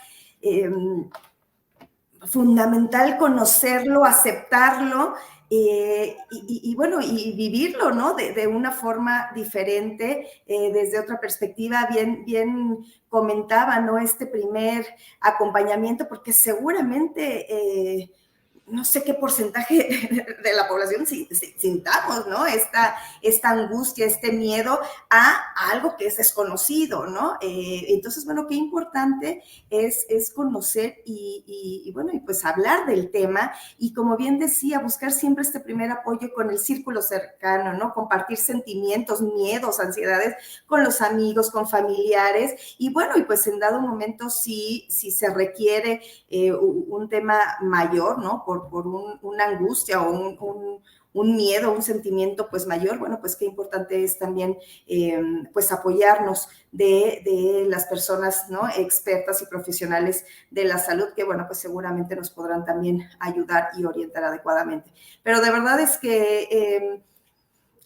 fundamental conocerlo, aceptarlo bueno, y vivirlo, ¿no? De una forma diferente, desde otra perspectiva, bien comentaba, ¿no? Este primer acompañamiento, porque seguramente no sé qué porcentaje de la población sintamos, ¿no? Esta angustia, este miedo a algo que es desconocido, ¿no? Entonces, bueno, qué importante es conocer bueno, y pues hablar del tema y como bien decía, buscar siempre este primer apoyo con el círculo cercano, ¿no? Compartir sentimientos, miedos, ansiedades con los amigos, con familiares y bueno, y pues en dado momento si se requiere un tema mayor, ¿no? Por una angustia o un miedo, un sentimiento pues mayor, bueno, pues qué importante es también pues apoyarnos de las personas, ¿no? Expertas y profesionales de la salud que, bueno, pues seguramente nos podrán también ayudar y orientar adecuadamente. Pero de verdad es que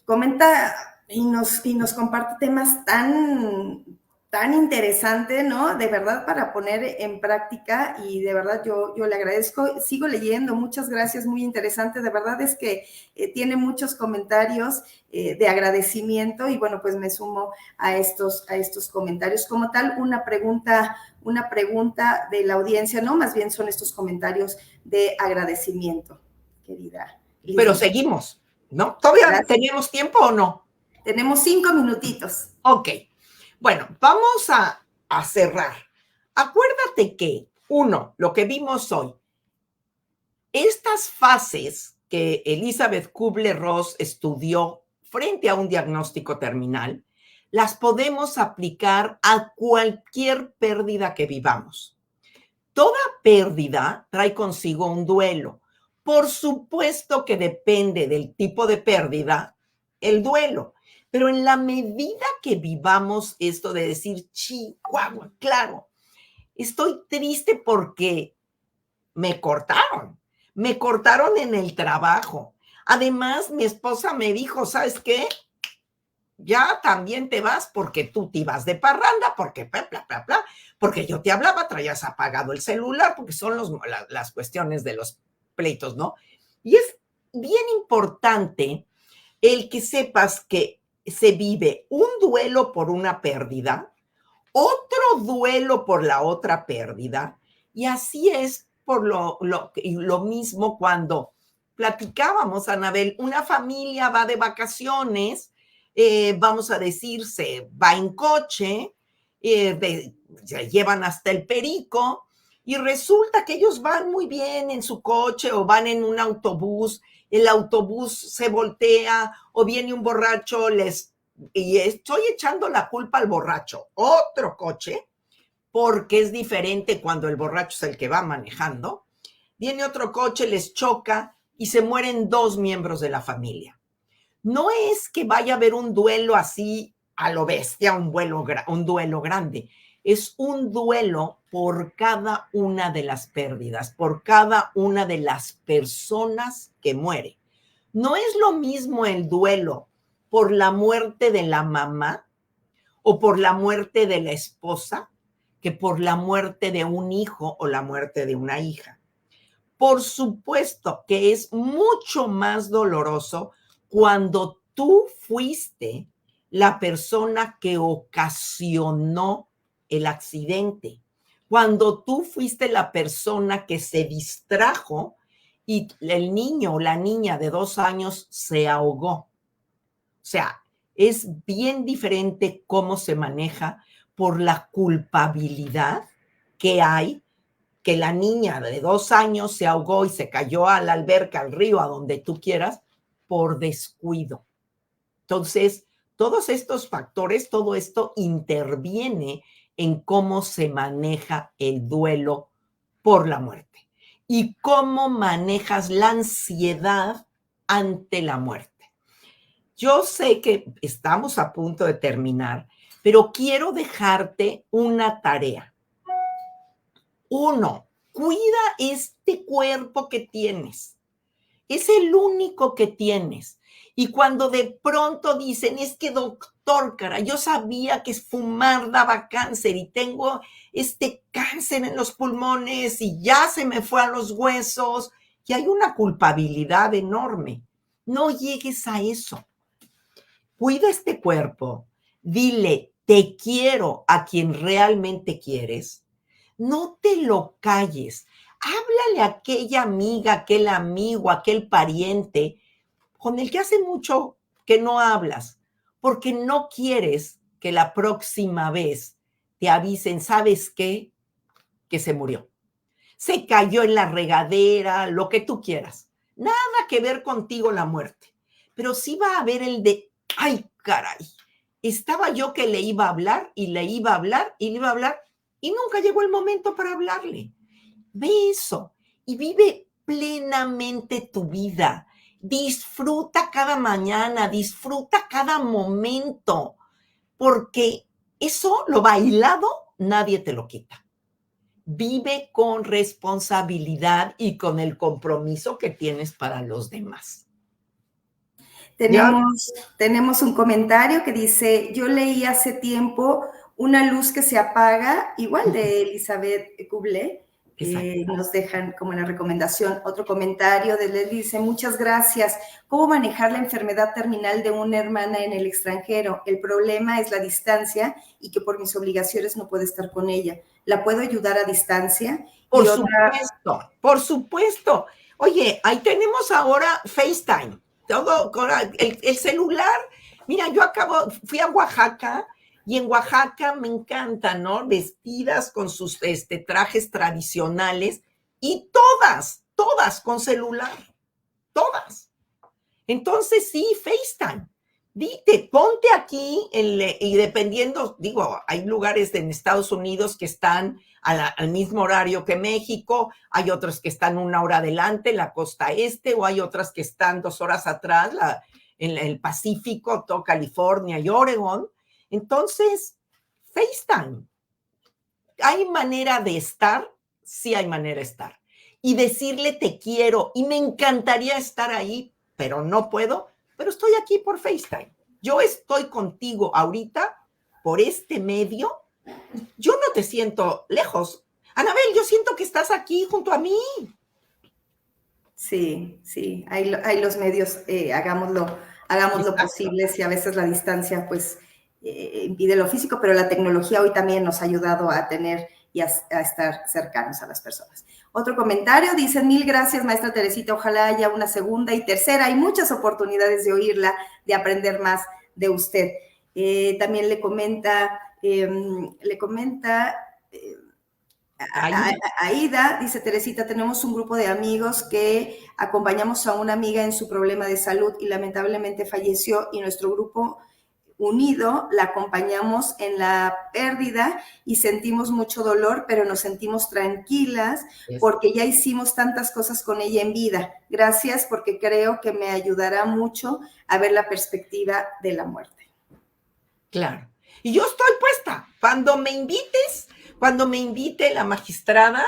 comenta y nos comparte temas tan interesante, ¿no? De verdad para poner en práctica y de verdad yo le agradezco. Sigo leyendo, muchas gracias, muy interesante. De verdad es que tiene muchos comentarios de agradecimiento y bueno, pues me sumo a estos comentarios. Como tal, una pregunta de la audiencia, ¿no? Más bien son estos comentarios de agradecimiento, querida Liz. Pero seguimos, ¿no? ¿Todavía Gracias. tenemos tiempo o no? Tenemos 5 minutitos. Ok. Bueno, vamos a cerrar. Acuérdate que, uno, lo que vimos hoy, estas fases que Elizabeth Kubler-Ross estudió frente a un diagnóstico terminal, las podemos aplicar a cualquier pérdida que vivamos. Toda pérdida trae consigo un duelo. Por supuesto que depende del tipo de pérdida el duelo. Pero en la medida que vivamos esto de decir, Chihuahua, claro, estoy triste porque me cortaron en el trabajo. Además, mi esposa me dijo, ¿sabes qué? Ya también te vas porque tú te ibas de parranda, porque bla, bla, bla, bla, porque yo te hablaba, traías apagado el celular, porque son las cuestiones de los pleitos, ¿no? Y es bien importante el que sepas que se vive un duelo por una pérdida, otro duelo por la otra pérdida, y así es por lo mismo cuando platicábamos, Anabel, una familia va de vacaciones, vamos a decir, se va en coche, se llevan hasta el Perico, y resulta que ellos van muy bien en su coche o van en un autobús, el autobús se voltea o viene un borracho, y estoy echando la culpa al borracho, otro coche, porque es diferente cuando el borracho es el que va manejando, viene otro coche, les choca y se mueren 2 miembros de la familia. No es que vaya a haber un duelo así a lo bestia, un duelo grande. es un duelo por cada una de las pérdidas, por cada una de las personas que muere. No es lo mismo el duelo por la muerte de la mamá o por la muerte de la esposa que por la muerte de un hijo o la muerte de una hija. Por supuesto que es mucho más doloroso cuando tú fuiste la persona que ocasionó el accidente, cuando tú fuiste la persona que se distrajo y el niño o la niña de 2 años se ahogó. O sea, es bien diferente cómo se maneja por la culpabilidad que hay, que la niña de 2 años se ahogó y se cayó a la alberca, al río, a donde tú quieras, por descuido. Entonces, todos estos factores, todo esto interviene en cómo se maneja el duelo por la muerte y cómo manejas la ansiedad ante la muerte. Yo sé que estamos a punto de terminar, pero quiero dejarte una tarea. 1, cuida este cuerpo que tienes. Es el único que tienes. Y cuando de pronto dicen, es que doctor, cara, yo sabía que fumar daba cáncer y tengo este cáncer en los pulmones y ya se me fue a los huesos y hay una culpabilidad enorme. No llegues a eso. Cuida este cuerpo. Dile, te quiero a quien realmente quieres. No te lo calles. Háblale a aquella amiga, aquel amigo, aquel pariente con el que hace mucho que no hablas, porque no quieres que la próxima vez te avisen, ¿sabes qué? Que se murió. Se cayó en la regadera, lo que tú quieras. Nada que ver contigo la muerte. Pero sí va a haber el de, ay, caray, estaba yo que le iba a hablar y le iba a hablar y le iba a hablar y nunca llegó el momento para hablarle. Ve eso y vive plenamente tu vida. Disfruta cada mañana, disfruta cada momento, porque eso, lo bailado, nadie te lo quita. Vive con responsabilidad y con el compromiso que tienes para los demás. Tenemos un comentario que dice, yo leí hace tiempo Una luz que se apaga, igual de Elizabeth Kubler, nos dejan como una recomendación. Otro comentario de Leslie dice, muchas gracias. ¿Cómo manejar la enfermedad terminal de una hermana en el extranjero? El problema es la distancia y que por mis obligaciones no puedo estar con ella. ¿La puedo ayudar a distancia? Por supuesto, por supuesto. Oye, ahí tenemos ahora FaceTime. Todo con el celular. Mira, fui a Oaxaca y en Oaxaca me encanta, ¿no? Vestidas con sus trajes tradicionales y todas con celular, todas. Entonces sí, FaceTime. Dite, ponte aquí y dependiendo, digo, hay lugares en Estados Unidos que están al mismo horario que México, hay otros que están 1 hora adelante, la costa este, o hay otras que están 2 horas atrás, en el Pacífico, todo California y Oregón. Entonces, FaceTime. ¿Hay manera de estar? Sí hay manera de estar. Y decirle te quiero y me encantaría estar ahí, pero no puedo, pero estoy aquí por FaceTime. Yo estoy contigo ahorita por este medio. Yo no te siento lejos. Anabel, yo siento que estás aquí junto a mí. Sí, hay los medios, hagámoslo posible, si a veces la distancia pues impide lo físico, pero la tecnología hoy también nos ha ayudado a tener y a estar cercanos a las personas. Otro comentario, dice, 1000 gracias, maestra Teresita, ojalá haya una segunda y tercera, hay muchas oportunidades de oírla, de aprender más de usted. También le comenta Aida, dice Teresita, tenemos un grupo de amigos que acompañamos a una amiga en su problema de salud y lamentablemente falleció y nuestro grupo unido la acompañamos en la pérdida y sentimos mucho dolor, pero nos sentimos tranquilas porque ya hicimos tantas cosas con ella en vida. Gracias porque creo que me ayudará mucho a ver la perspectiva de la muerte. Claro. Y yo estoy puesta. Cuando me invite la magistrada,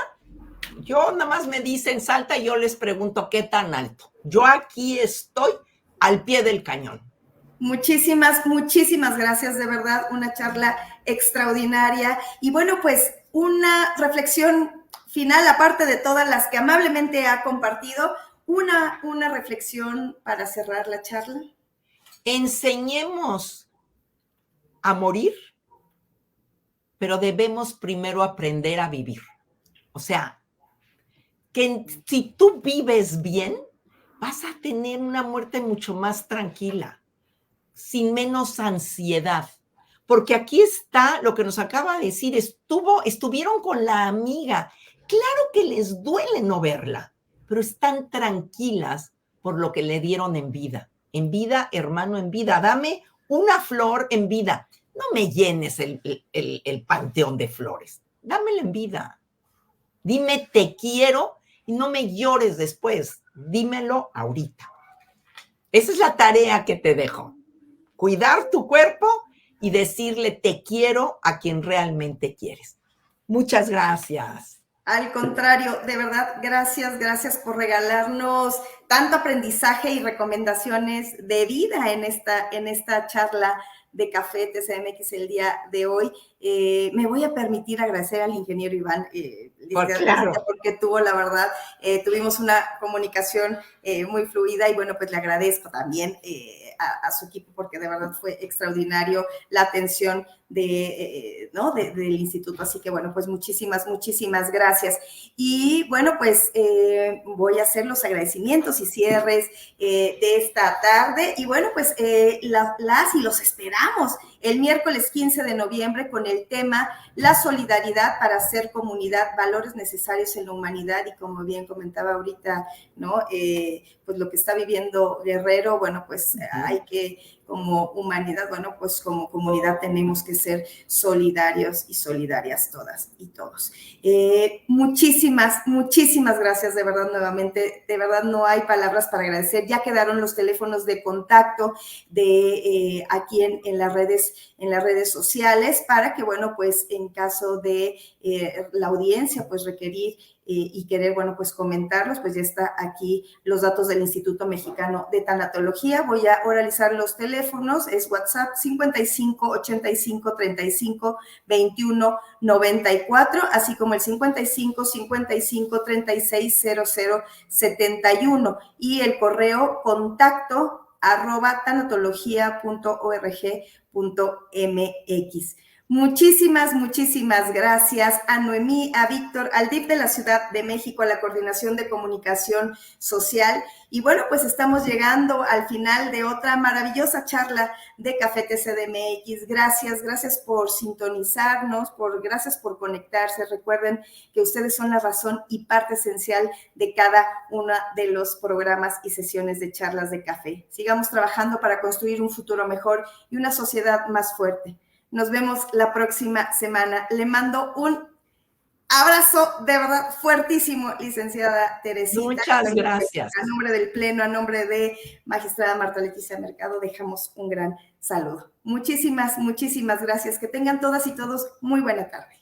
yo nada más me dicen salta y yo les pregunto qué tan alto. Yo aquí estoy al pie del cañón. Muchísimas, muchísimas gracias, de verdad, una charla extraordinaria. Y bueno, pues una reflexión final, aparte de todas las que amablemente ha compartido, una reflexión para cerrar la charla. Enseñemos a morir, pero debemos primero aprender a vivir. O sea, que si tú vives bien, vas a tener una muerte mucho más tranquila, sin menos ansiedad. Porque aquí está lo que nos acaba de decir, estuvieron con la amiga. Claro que les duele no verla, pero están tranquilas por lo que le dieron en vida. En vida, hermano, en vida. Dame una flor en vida. No me llenes el panteón de flores. Dámela en vida. Dime te quiero y no me llores después. Dímelo ahorita. Esa es la tarea que te dejo. Cuidar tu cuerpo y decirle te quiero a quien realmente quieres. Muchas gracias. Al contrario, de verdad, gracias por regalarnos tanto aprendizaje y recomendaciones de vida en esta charla de Café TCMX el día de hoy. Me voy a permitir agradecer al ingeniero Iván, claro. porque tuvimos una comunicación muy fluida y bueno, pues le agradezco también a su equipo porque de verdad fue extraordinario la atención del instituto. Así que bueno, pues muchísimas gracias. Y bueno, pues voy a hacer los agradecimientos y cierres de esta tarde. Y bueno, pues las y los esperamos el miércoles 15 de noviembre con el tema La solidaridad para hacer comunidad, valores necesarios en la humanidad. Y como bien comentaba ahorita, ¿no? Pues lo que está viviendo Guerrero, bueno, pues hay que, como humanidad, bueno, pues como comunidad tenemos que ser solidarios y solidarias todas y todos. Muchísimas gracias, de verdad, nuevamente, de verdad no hay palabras para agradecer. Ya quedaron los teléfonos de contacto de aquí en las redes sociales para que, bueno, pues en caso de la audiencia, pues requerir y querer, bueno, pues comentarlos, pues ya está aquí los datos del Instituto Mexicano de Tanatología. Voy a oralizar los teléfonos, es WhatsApp 55 85 35 21 94, así como el 55 55 36 00 71 y el correo contacto @tanatología.org.mx. Muchísimas gracias a Noemí, a Víctor, al DIF de la Ciudad de México, a la Coordinación de Comunicación Social. Y bueno, pues estamos llegando al final de otra maravillosa charla de Café TCDMX. Gracias por sintonizarnos, gracias por conectarse. Recuerden que ustedes son la razón y parte esencial de cada uno de los programas y sesiones de charlas de café. Sigamos trabajando para construir un futuro mejor y una sociedad más fuerte. Nos vemos la próxima semana. Le mando un abrazo de verdad fuertísimo, licenciada Teresita. Muchas gracias. A nombre del Pleno, a nombre de magistrada Marta Leticia Mercado, dejamos un gran saludo. Muchísimas gracias. Que tengan todas y todos muy buena tarde.